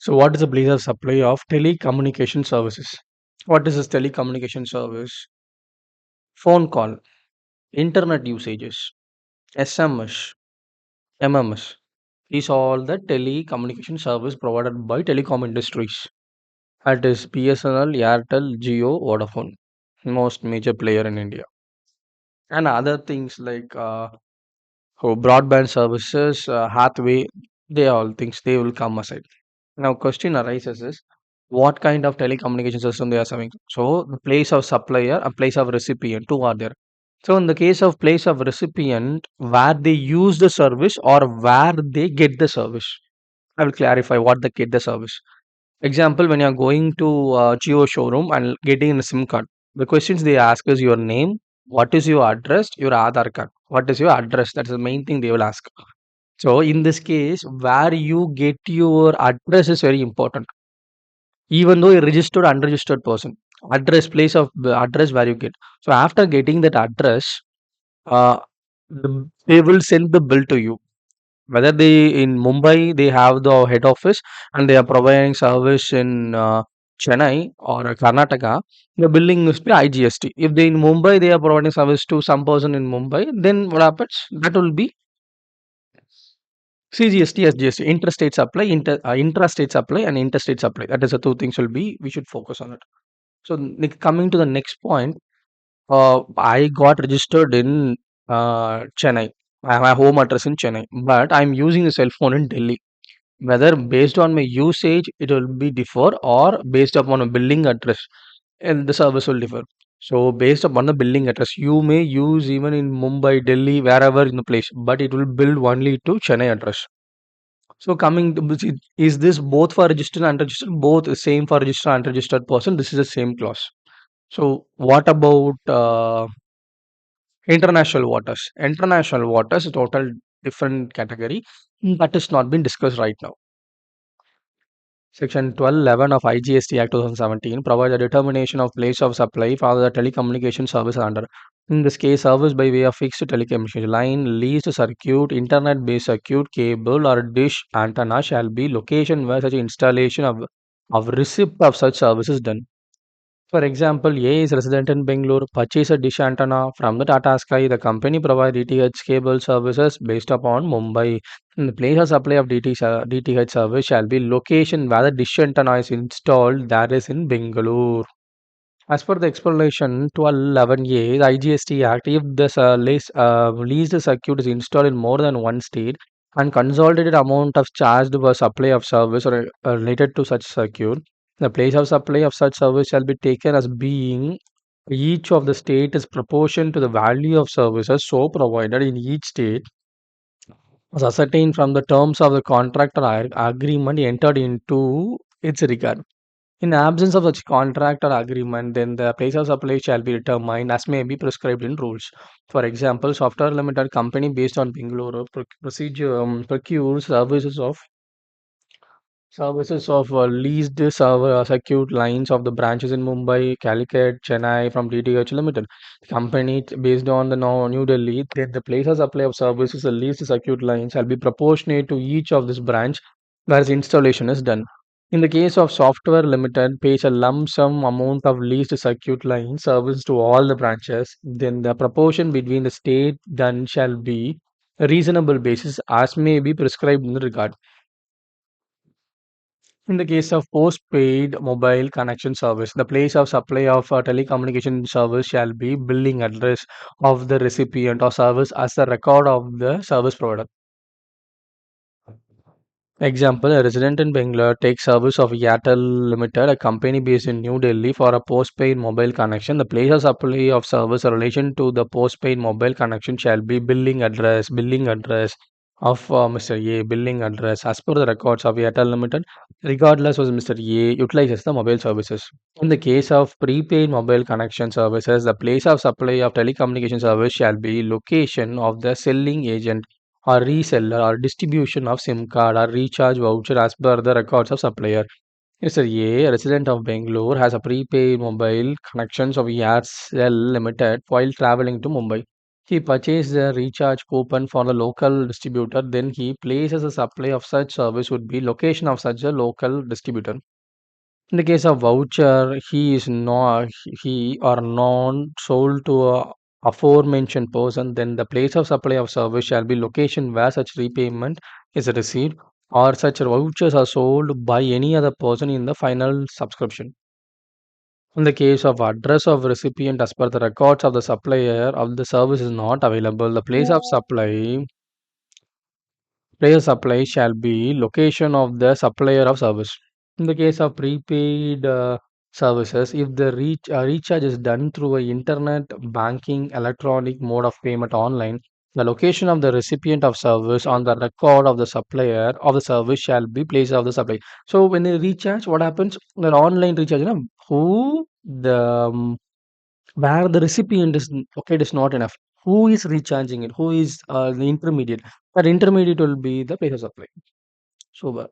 So, what is the place of supply of telecommunication services? What is this telecommunication service? Phone call, internet usages, SMS, MMS. These all the telecommunication service provided by telecom industries. That is BSNL, Airtel, Jio, Vodafone, most major player in India, and other things like broadband services, Hathway. They all things they will come aside. Now, question arises is what kind of telecommunication system they are serving. So, the place of supplier and place of recipient, two are there. So, in the case of place of recipient, where they use the service or where they get the service, I will clarify what they get the service. Example, when you are going to Jio showroom and getting a SIM card, the questions they ask is your name, what is your address, your Aadhaar card, what is your address. That's the main thing they will ask. So, in this case, where you get your address is very important even though a registered unregistered person address place of the address where you get. So after getting that address, uh, they will send the bill to you, whether they in Mumbai they have the head office and they are providing service in Chennai or Karnataka. The billing must be IGST. If they in Mumbai they are providing service to some person in Mumbai, then what happens, that will be CGST as GST, interstate supply, intrastate supply, and interstate supply. That is the two things will be. We should focus on it. So coming to the next point, I got registered in Chennai. I have a home address in Chennai, but I'm using a cell phone in Delhi. Whether based on my usage, it will be differ, or based upon a billing address, and the service will differ. So based upon the billing address, you may use even in Mumbai, Delhi, wherever in the place, but it will bill only to Chennai address. So coming to is this both for registered and unregistered? Both the same for registered and unregistered person. This is the same clause. So what about international waters? International waters is total different category that is not been discussed right now. Section 1211 of IGST Act 2017 provides a determination of place of supply for the telecommunication service under. In this case, service by way of fixed telecommunication line, leased circuit, internet-based circuit, cable, or dish antenna shall be location where such installation of receipt of such services done. For example, A is resident in Bangalore, purchase a dish antenna from the Tata Sky. The company provides DTH cable services based upon Mumbai. And the place of supply of DTH service shall be location where the dish antenna is installed, that is in Bangalore. As per the explanation 1211A, the IGST Act, if this leased circuit is installed in more than one state and consolidated amount of charged for supply of service or related to such circuit, the place of supply of such service shall be taken as being each of the state is proportion to the value of services so provided in each state as ascertained from the terms of the contract or agreement entered into its regard. In absence of such contract or agreement, then the place of supply shall be determined as may be prescribed in rules. For example, Software Limited Company based on Bangalore procedure procures services of leased server circuit lines of the branches in Mumbai, Calicut, Chennai from DTH Limited. The company based on the New Delhi, then the place of supply of services, the leased circuit lines shall be proportionate to each of this branch where the installation is done. In the case of Software Limited, pays a lump sum amount of leased circuit line service to all the branches, then the proportion between the state done shall be a reasonable basis as may be prescribed in the regard. In the case of postpaid mobile connection service, the place of supply of a telecommunication service shall be billing address of the recipient or service as the record of the service provider. Example, a resident in Bangalore takes service of Airtel Limited, a company based in New Delhi for a postpaid mobile connection. The place of supply of service in relation to the postpaid mobile connection shall be billing address of Mr. A, billing address as per the records of Airtel Limited, regardless of Mr. A utilizes the mobile services. In the case of prepaid mobile connection services, the place of supply of telecommunication service shall be location of the selling agent or reseller or distribution of SIM card or recharge voucher as per the records of supplier. Mr. A, resident of Bangalore, has a prepaid mobile connections of Aircel Limited while traveling to Mumbai. He purchased a recharge coupon for the local distributor, then he places a supply of such service would be location of such a local distributor. In the case of voucher, he is not he or non sold to a aforementioned person, then the place of supply of service shall be location where such repayment is received, or such vouchers are sold by any other person in the final subscription. In the case of address of recipient as per the records of the supplier of the service is not available, the place of supply shall be location of the supplier of service. In the case of prepaid services, if the recharge is done through a internet banking electronic mode of payment online, the location of the recipient of service on the record of the supplier of the service shall be place of the supply. So when they recharge, what happens? The online recharge, who the where the recipient is okay, it is not enough. Who is recharging it? Who is the intermediate? That intermediate will be the place of supply. So